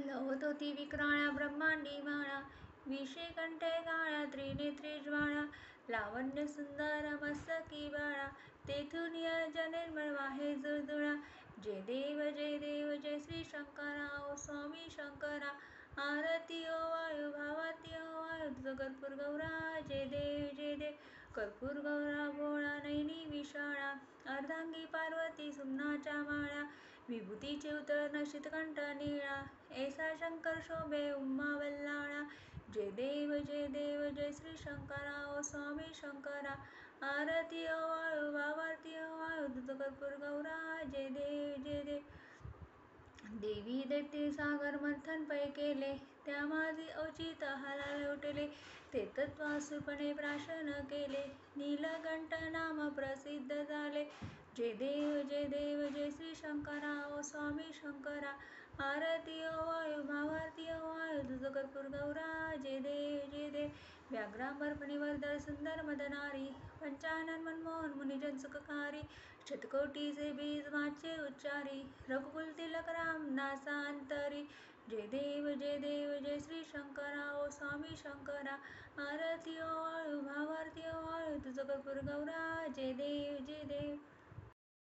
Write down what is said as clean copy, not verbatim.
लवत होती विक्राळा ब्रह्मांडी माळा, विषे कंठे काळा त्रिनेत्री ज्वाळा, लावण्य सुंदर मस्तकी बाळा, तेथून निर्मळ वाहे जुळजुळा. जय देव जय श्री शंकरा, ओ स्वामी शंकरा. आरती ओ वायू भावाती ओ वायू, तुझ कर्पूर गौरा. जय देव कर्पूर गौरा भोळा नैनी विशाळा, अर्धांगी पार्वती सुमनाच्या माळा, विभूतीचे उतरण शीतकंठ निळा, ऐसा शंकर शोभे उमा वल्लाळा. जय देव जय श्री शंकरा, ओ स्वामी शंकरा. आरती ओ वायू भावाती ओ वायू, तुझ कर्पूर गौरा. जय देव देवी दैत्य सागर मंथन पै केले, त्या माझे औचित हालावे उठले, ते तत्वासुपणे प्राशन केले, नीलकंठ नाम प्रसिद्ध झाले. जय देव जय श्री शंकरा, ओ स्वामी शंकरा. आरती ओ वायू भावाती ओ वायू, तुझ कर्पूर गौरा. जय देव व्याघ्रांबर फणीवर्धर सुंदर मदनारी, पंचानन मनमोहन मुनिजन सुखकारी, शतकोटीचे बीज माझे उच्चारी, रघुकुल तिलक राम नासांतरी. जय देव जय श्री शंकरा, ओ स्वामी शंकरा. आरती ओ वायू भावाती ओ वायू, तुझ कर्पूर गौरा. जय देव